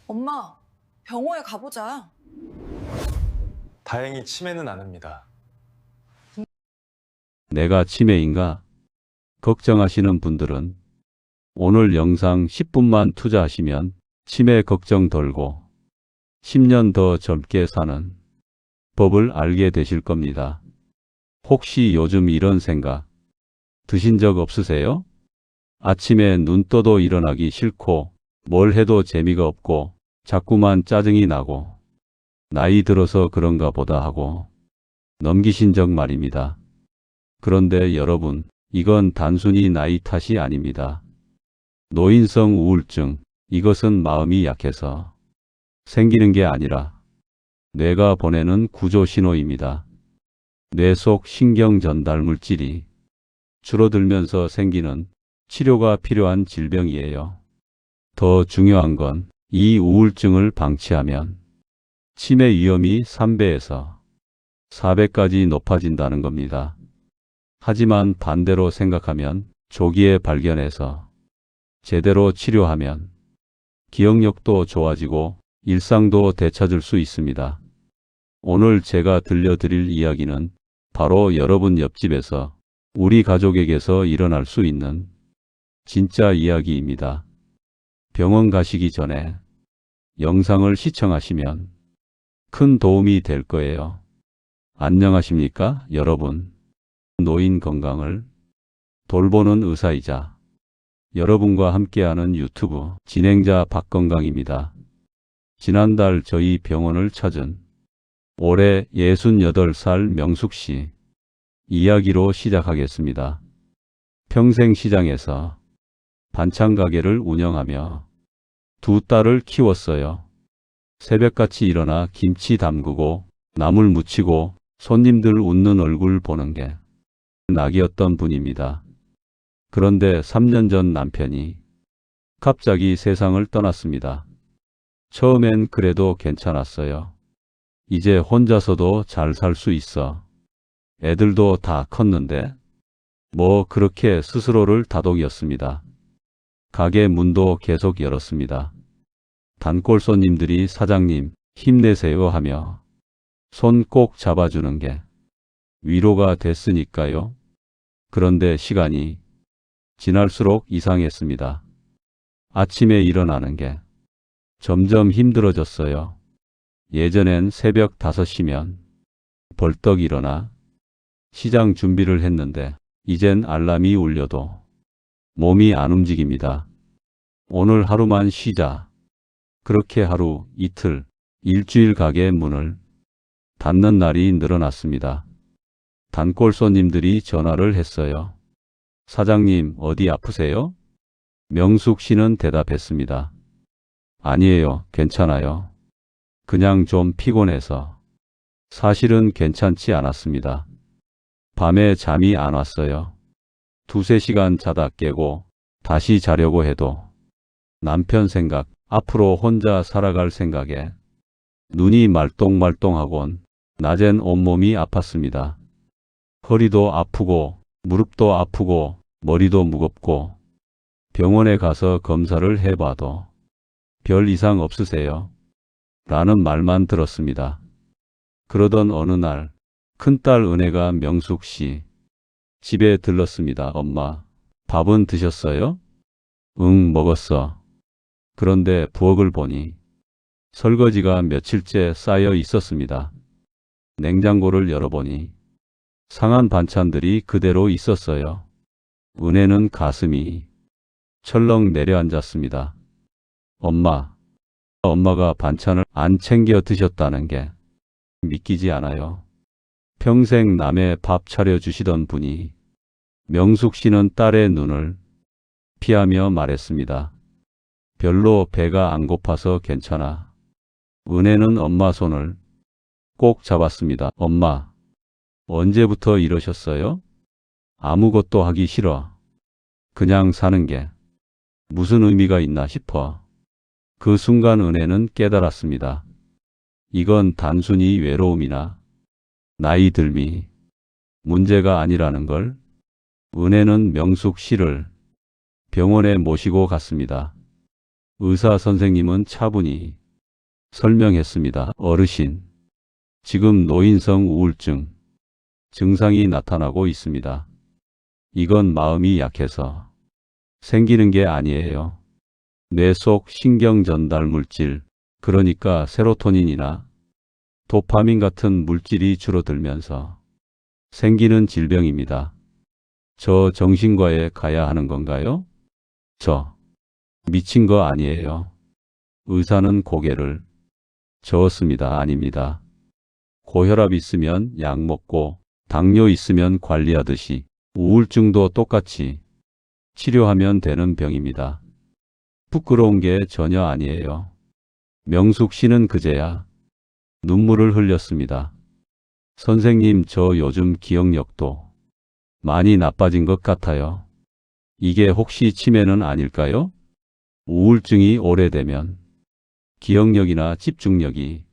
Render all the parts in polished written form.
엄마, 병원에 가보자. 다행히 치매는 아닙니다. 내가 치매인가? 걱정하시는 분들은 오늘 영상 10분만 투자하시면 치매 걱정 덜고 10년 더 젊게 사는 법을 알게 되실 겁니다. 혹시 요즘 이런 생각 드신 적 없으세요? 아침에 눈 떠도 일어나기 싫고 뭘 해도 재미가 없고 자꾸만 짜증이 나고 나이 들어서 그런가 보다 하고 넘기신 적 말입니다. 그런데 여러분, 이건 단순히 나이 탓이 아닙니다. 노인성 우울증, 이것은 마음이 약해서 생기는 게 아니라 뇌가 보내는 구조 신호입니다. 뇌 속 신경 전달 물질이 줄어들면서 생기는 치료가 필요한 질병이에요. 더 중요한 건 이 우울증을 방치하면 치매 위험이 3배에서 4배까지 높아진다는 겁니다. 하지만 반대로 생각하면 조기에 발견해서 제대로 치료하면 기억력도 좋아지고 일상도 되찾을 수 있습니다. 오늘 제가 들려드릴 이야기는 바로 여러분 옆집에서 우리 가족에게서 일어날 수 있는 진짜 이야기입니다. 병원 가시기 전에 영상을 시청하시면 큰 도움이 될 거예요. 안녕하십니까, 여러분. 노인 건강을 돌보는 의사이자 여러분과 함께하는 유튜브 진행자 박건강입니다. 지난달 저희 병원을 찾은 올해 68살 명숙 씨 이야기로 시작하겠습니다. 평생시장에서 반찬 가게를 운영하며 두 딸을 키웠어요. 새벽같이 일어나 김치 담그고 나물 무치고 손님들 웃는 얼굴 보는 게 낙이었던 분입니다. 그런데 3년 전 남편이 갑자기 세상을 떠났습니다. 처음엔 그래도 괜찮았어요. 이제 혼자서도 잘 살 수 있어. 애들도 다 컸는데 뭐 그렇게 스스로를 다독였습니다. 가게 문도 계속 열었습니다. 단골 손님들이 사장님 힘내세요 하며 손 꼭 잡아주는 게 위로가 됐으니까요. 그런데 시간이 지날수록 이상했습니다. 아침에 일어나는 게 점점 힘들어졌어요. 예전엔 새벽 5시면 벌떡 일어나 시장 준비를 했는데 이젠 알람이 울려도 몸이 안 움직입니다. 오늘 하루만 쉬자. 그렇게 하루, 이틀, 일주일 가게 문을 닫는 날이 늘어났습니다. 단골 손님들이 전화를 했어요. 사장님, 어디 아프세요? 명숙 씨는 대답했습니다. 아니에요, 괜찮아요. 그냥 좀 피곤해서. 사실은 괜찮지 않았습니다. 밤에 잠이 안 왔어요. 2~3시간 자다 깨고 다시 자려고 해도 남편 생각, 앞으로 혼자 살아갈 생각에 눈이 말똥말똥하곤 낮엔 온몸이 아팠습니다. 허리도 아프고 무릎도 아프고 머리도 무겁고 병원에 가서 검사를 해봐도 별 이상 없으세요. 라는 말만 들었습니다. 그러던 어느 날 큰딸 은혜가 명숙 씨 집에 들렀습니다. 엄마, 밥은 드셨어요? 응, 먹었어. 그런데 부엌을 보니 설거지가 며칠째 쌓여 있었습니다. 냉장고를 열어보니 상한 반찬들이 그대로 있었어요. 은혜는 가슴이 철렁 내려앉았습니다. 엄마가 반찬을 안 챙겨 드셨다는 게 믿기지 않아요. 평생 남의 밥 차려주시던 분이. 명숙 씨는 딸의 눈을 피하며 말했습니다. 별로 배가 안 고파서 괜찮아. 은혜는 엄마 손을 꼭 잡았습니다. 엄마, 언제부터 이러셨어요? 아무것도 하기 싫어. 그냥 사는 게 무슨 의미가 있나 싶어. 그 순간 은혜는 깨달았습니다. 이건 단순히 외로움이나 나이 들미 문제가 아니라는 걸. 은혜는 명숙 씨를 병원에 모시고 갔습니다. 의사 선생님은 차분히 설명했습니다. 어르신, 지금 노인성 우울증 증상이 나타나고 있습니다. 이건 마음이 약해서 생기는 게 아니에요. 뇌 속 신경 전달 물질, 그러니까 세로토닌이나 도파민 같은 물질이 줄어들면서 생기는 질병입니다. 저 정신과에 가야 하는 건가요? 저 미친 거 아니에요. 의사는 고개를 저었습니다. 아닙니다. 고혈압 있으면 약 먹고 당뇨 있으면 관리하듯이 우울증도 똑같이 치료하면 되는 병입니다. 부끄러운 게 전혀 아니에요. 명숙 씨는 그제야 눈물을 흘렸습니다. 선생님, 저 요즘 기억력도 많이 나빠진 것 같아요. 이게 혹시 치매는 아닐까요? 우울증이 오래되면 기억력이나 집중력이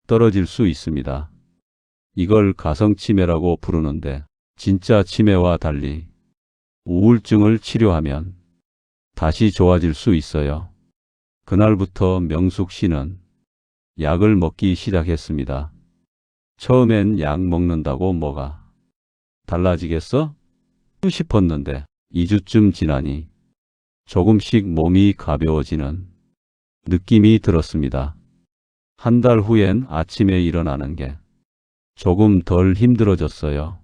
떨어질 수 있습니다. 이걸 가성치매라고 부르는데 진짜 치매와 달리 우울증을 치료하면 다시 좋아질 수 있어요. 그날부터 명숙 씨는 약을 먹기 시작했습니다. 처음엔 약 먹는다고 뭐가 달라지겠어? 싶었는데 2주쯤 지나니 조금씩 몸이 가벼워지는 느낌이 들었습니다. 한 달 후엔 아침에 일어나는 게 조금 덜 힘들어졌어요.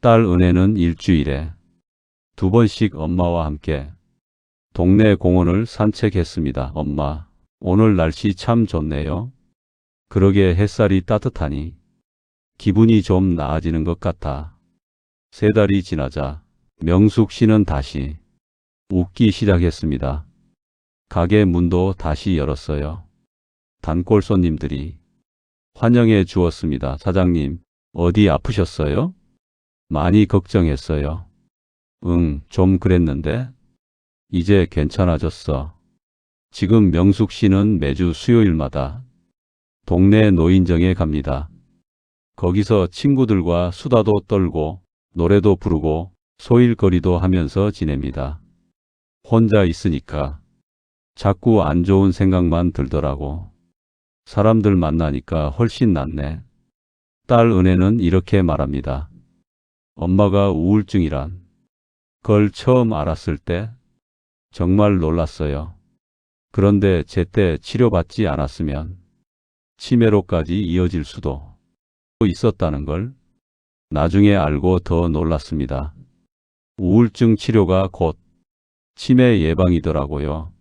딸 은혜는 일주일에 2번씩 엄마와 함께 동네 공원을 산책했습니다. 엄마, 오늘 날씨 참 좋네요. 그러게 햇살이 따뜻하니 기분이 좀 나아지는 것 같아. 3달이 지나자 명숙 씨는 다시 웃기 시작했습니다. 가게 문도 다시 열었어요. 단골 손님들이 환영해 주었습니다. 사장님, 어디 아프셨어요? 많이 걱정했어요. 응, 좀 그랬는데 이제 괜찮아졌어. 지금 명숙 씨는 매주 수요일마다 동네 노인정에 갑니다. 거기서 친구들과 수다도 떨고 노래도 부르고 소일거리도 하면서 지냅니다. 혼자 있으니까 자꾸 안 좋은 생각만 들더라고. 사람들 만나니까 훨씬 낫네. 딸 은혜는 이렇게 말합니다. 엄마가 우울증이란 걸 처음 알았을 때 정말 놀랐어요. 그런데 제때 치료받지 않았으면 치매로까지 이어질 수도 있었다는 걸 나중에 알고 더 놀랐습니다. 우울증 치료가 곧 치매 예방이더라고요.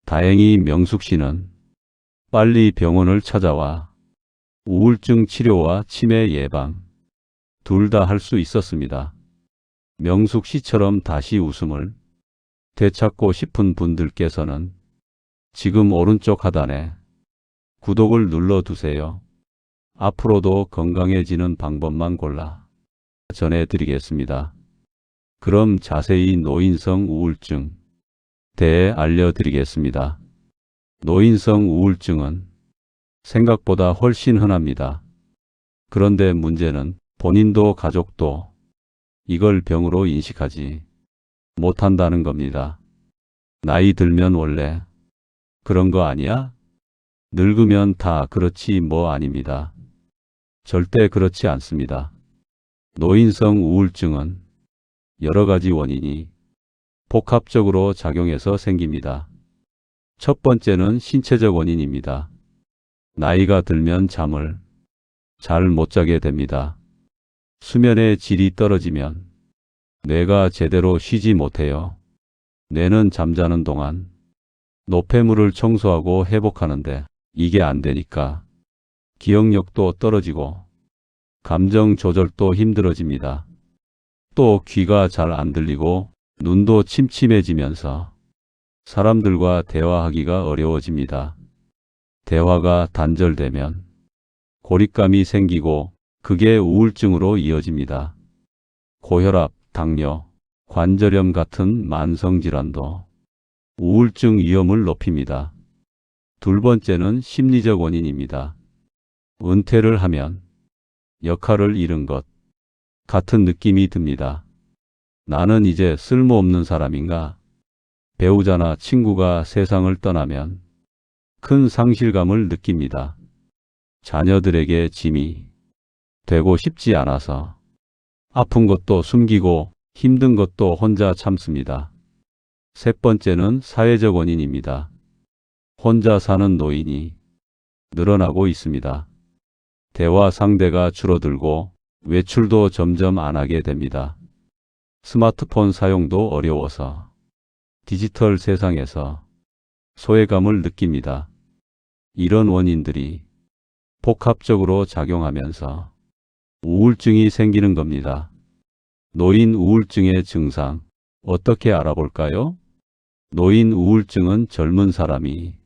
다행히 명숙 씨는 빨리 병원을 찾아와 우울증 치료와 치매 예방 둘 다 할 수 있었습니다. 명숙 씨처럼 다시 웃음을 되찾고 싶은 분들께서는 지금 오른쪽 하단에 구독을 눌러두세요. 앞으로도 건강해지는 방법만 골라 전해드리겠습니다. 그럼 자세히 노인성 우울증 대해 알려드리겠습니다. 노인성 우울증은 생각보다 훨씬 흔합니다. 그런데 문제는 본인도 가족도 이걸 병으로 인식하지 못한다는 겁니다. 나이 들면 원래 그런 거 아니야? 늙으면 다 그렇지 뭐 아닙니다. 절대 그렇지 않습니다. 노인성 우울증은 여러 가지 원인이 복합적으로 작용해서 생깁니다. 첫 번째는 신체적 원인입니다. 나이가 들면 잠을 잘 못 자게 됩니다. 수면의 질이 떨어지면 뇌가 제대로 쉬지 못해요. 뇌는 잠자는 동안 노폐물을 청소하고 회복하는데 이게 안 되니까 기억력도 떨어지고 감정 조절도 힘들어집니다. 또 귀가 잘 안 들리고 눈도 침침해지면서 사람들과 대화하기가 어려워집니다. 대화가 단절되면 고립감이 생기고 그게 우울증으로 이어집니다. 고혈압, 당뇨, 관절염 같은 만성질환도 우울증 위험을 높입니다. 둘 번째는 심리적 원인입니다. 은퇴를 하면 역할을 잃은 것 같은 느낌이 듭니다. 나는 이제 쓸모없는 사람인가? 배우자나 친구가 세상을 떠나면 큰 상실감을 느낍니다. 자녀들에게 짐이 되고 싶지 않아서 아픈 것도 숨기고 힘든 것도 혼자 참습니다. 세 번째는 사회적 원인입니다. 혼자 사는 노인이 늘어나고 있습니다. 대화 상대가 줄어들고 외출도 점점 안 하게 됩니다. 스마트폰 사용도 어려워서 디지털 세상에서 소외감을 느낍니다. 이런 원인들이 복합적으로 작용하면서 우울증이 생기는 겁니다. 노인 우울증의 증상 어떻게 알아볼까요? 노인 우울증은 젊은 사람이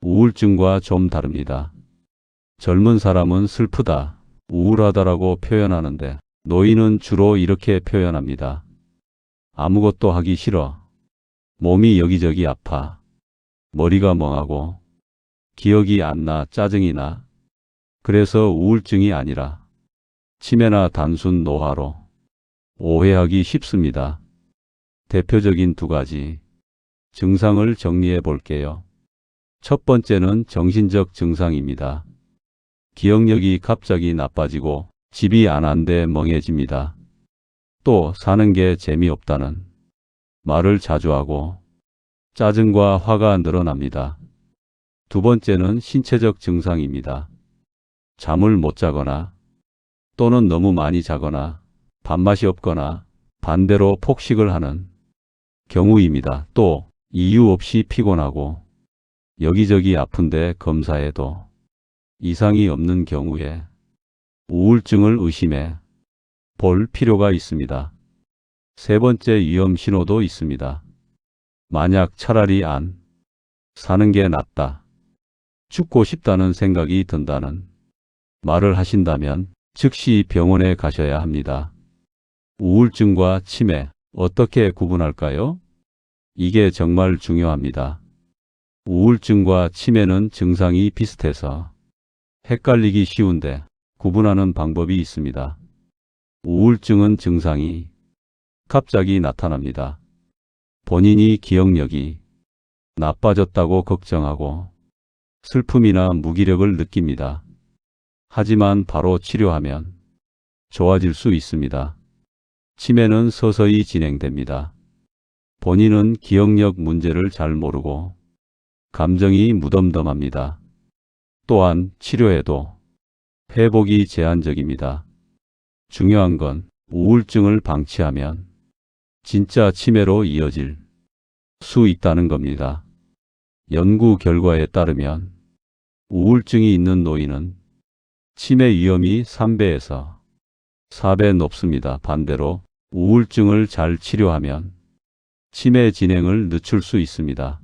우울증과 좀 다릅니다. 젊은 사람은 슬프다, 우울하다라고 표현하는데 노인은 주로 이렇게 표현합니다. 아무것도 하기 싫어. 몸이 여기저기 아파. 머리가 멍하고 기억이 안 나, 짜증이 나. 그래서 우울증이 아니라 치매나 단순 노화로 오해하기 쉽습니다. 대표적인 두 가지 증상을 정리해 볼게요. 첫 번째는 정신적 증상입니다. 기억력이 갑자기 나빠지고 집이 안 한데 멍해집니다. 또 사는 게 재미없다는 말을 자주 하고 짜증과 화가 늘어납니다. 두 번째는 신체적 증상입니다. 잠을 못 자거나 또는 너무 많이 자거나 밥맛이 없거나 반대로 폭식을 하는 경우입니다. 또 이유 없이 피곤하고 여기저기 아픈데 검사해도 이상이 없는 경우에 우울증을 의심해 볼 필요가 있습니다. 세 번째 위험 신호도 있습니다. 만약 차라리 안 사는 게 낫다, 죽고 싶다는 생각이 든다는 말을 하신다면 즉시 병원에 가셔야 합니다. 우울증과 치매 어떻게 구분할까요? 이게 정말 중요합니다. 우울증과 치매는 증상이 비슷해서 헷갈리기 쉬운데 구분하는 방법이 있습니다. 우울증은 증상이 갑자기 나타납니다. 본인이 기억력이 나빠졌다고 걱정하고 슬픔이나 무기력을 느낍니다. 하지만 바로 치료하면 좋아질 수 있습니다. 치매는 서서히 진행됩니다. 본인은 기억력 문제를 잘 모르고 감정이 무덤덤합니다. 또한 치료해도 회복이 제한적입니다. 중요한 건 우울증을 방치하면 진짜 치매로 이어질 수 있다는 겁니다. 연구 결과에 따르면 우울증이 있는 노인은 치매 위험이 3배에서 4배 높습니다. 반대로 우울증을 잘 치료하면 치매 진행을 늦출 수 있습니다.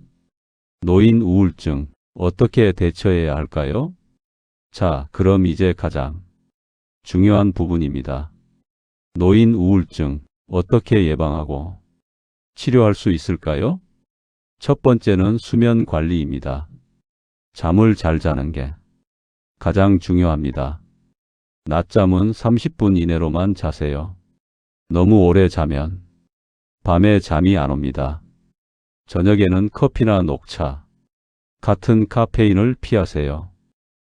노인 우울증 어떻게 대처해야 할까요? 자, 그럼 이제 가장 중요한 부분입니다. 노인 우울증 어떻게 예방하고 치료할 수 있을까요? 첫 번째는 수면 관리입니다. 잠을 잘 자는 게 가장 중요합니다. 낮잠은 30분 이내로만 자세요. 너무 오래 자면 밤에 잠이 안 옵니다. 저녁에는 커피나 녹차 같은 카페인을 피하세요.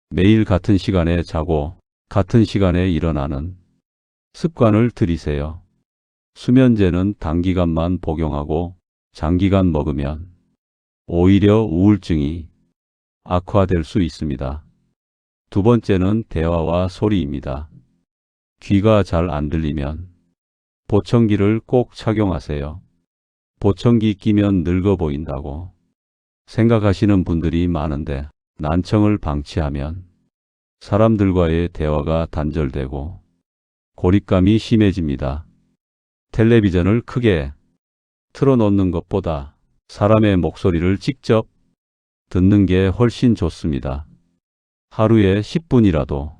매일 같은 시간에 자고 같은 시간에 일어나는 습관을 들이세요. 수면제는 단기간만 복용하고 장기간 먹으면 오히려 우울증이 악화될 수 있습니다. 두 번째는 대화와 소리입니다. 귀가 잘 안 들리면 보청기를 꼭 착용하세요. 보청기 끼면 늙어 보인다고 생각하시는 분들이 많은데 난청을 방치하면 사람들과의 대화가 단절되고 고립감이 심해집니다. 텔레비전을 크게 틀어놓는 것보다 사람의 목소리를 직접 듣는 게 훨씬 좋습니다. 하루에 10분이라도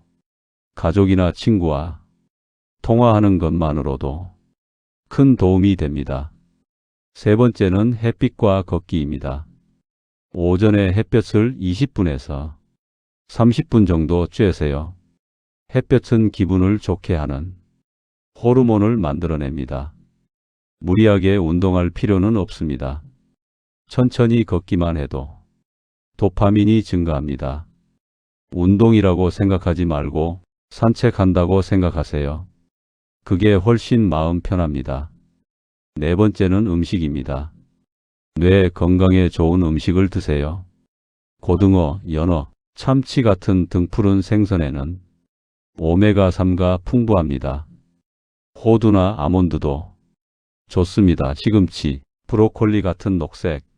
가족이나 친구와 통화하는 것만으로도 큰 도움이 됩니다. 세 번째는 햇빛과 걷기입니다. 오전에 햇볕을 20분에서 30분 정도 쬐세요. 햇볕은 기분을 좋게 하는 호르몬을 만들어냅니다. 무리하게 운동할 필요는 없습니다. 천천히 걷기만 해도 도파민이 증가합니다. 운동이라고 생각하지 말고 산책한다고 생각하세요. 그게 훨씬 마음 편합니다. 네 번째는 음식입니다. 뇌 건강에 좋은 음식을 드세요. 고등어, 연어, 참치 같은 등푸른 생선에는 오메가3가 풍부합니다. 호두나 아몬드도 좋습니다. 시금치, 브로콜리 같은 녹색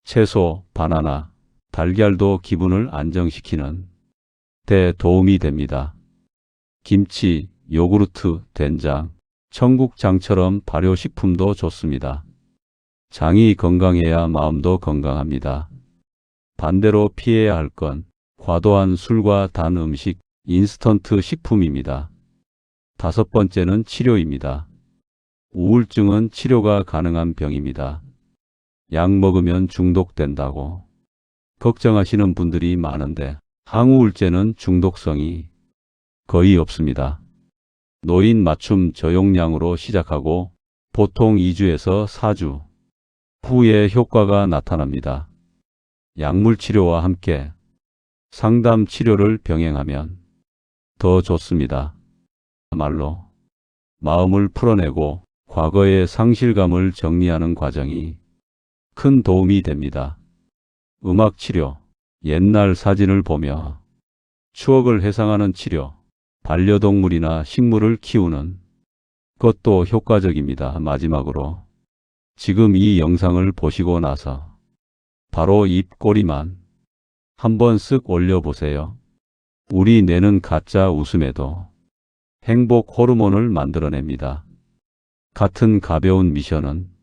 채소, 바나나, 달걀도 기분을 안정시키는 데 도움이 됩니다. 김치, 요구르트, 된장, 청국장처럼 발효식품도 좋습니다. 장이 건강해야 마음도 건강합니다. 반대로 피해야 할 건 과도한 술과 단 음식, 인스턴트 식품입니다. 다섯 번째는 치료입니다. 우울증은 치료가 가능한 병입니다. 약 먹으면 중독된다고 걱정하시는 분들이 많은데 항우울제는 중독성이 거의 없습니다. 노인 맞춤 저용량으로 시작하고 보통 2주에서 4주 후에 효과가 나타납니다. 약물 치료와 함께 상담 치료를 병행하면 더 좋습니다. 말로 마음을 풀어내고 과거의 상실감을 정리하는 과정이 큰 도움이 됩니다. 음악 치료, 옛날 사진을 보며 추억을 회상하는 치료, 반려동물이나 식물을 키우는 것도 효과적입니다. 마지막으로 지금 이 영상을 보시고 나서 바로 입꼬리만 한번 쓱 올려보세요. 우리 뇌는 가짜 웃음에도 행복 호르몬을 만들어냅니다. 같은 가벼운 미션은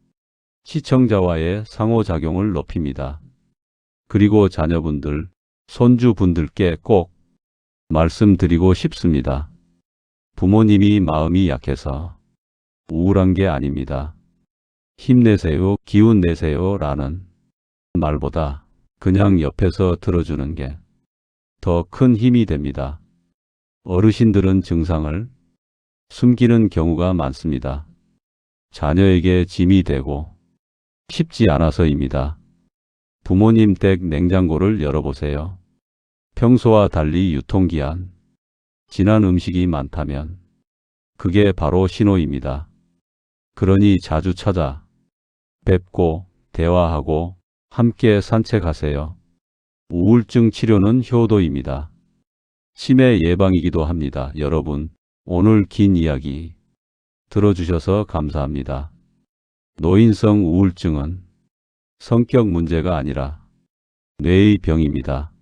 시청자와의 상호작용을 높입니다. 그리고 자녀분들, 손주분들께 꼭 말씀드리고 싶습니다. 부모님이 마음이 약해서 우울한 게 아닙니다. 힘내세요, 기운 내세요 라는 말보다 그냥 옆에서 들어주는 게 더 큰 힘이 됩니다. 어르신들은 증상을 숨기는 경우가 많습니다. 자녀에게 짐이 되고 쉽지 않아서입니다. 부모님 댁 냉장고를 열어보세요. 평소와 달리 유통기한 지난 음식이 많다면 그게 바로 신호입니다. 그러니 자주 찾아 뵙고 대화하고 함께 산책하세요. 우울증 치료는 효도입니다. 치매 예방이기도 합니다. 여러분, 오늘 긴 이야기 들어주셔서 감사합니다. 노인성 우울증은 성격 문제가 아니라 뇌의 병입니다.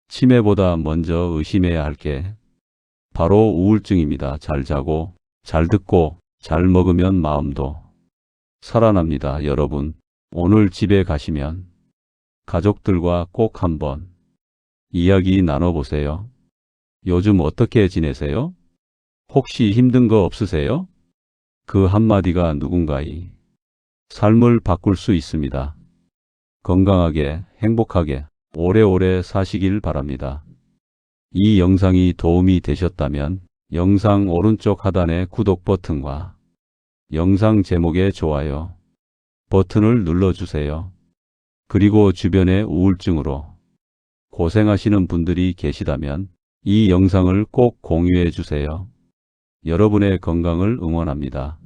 치매보다 먼저 의심해야 할 게 바로 우울증입니다. 잘 자고, 잘 듣고, 잘 먹으면 마음도 살아납니다. 여러분, 오늘 집에 가시면 가족들과 꼭 한번 이야기 나눠보세요. 요즘 어떻게 지내세요? 혹시 힘든 거 없으세요? 그 한마디가 누군가의 삶을 바꿀 수 있습니다. 건강하게, 행복하게, 오래오래 사시길 바랍니다. 이 영상이 도움이 되셨다면 영상 오른쪽 하단의 구독 버튼과 영상 제목의 좋아요 버튼을 눌러주세요. 그리고 주변에 우울증으로 고생하시는 분들이 계시다면 이 영상을 꼭 공유해 주세요. 여러분의 건강을 응원합니다.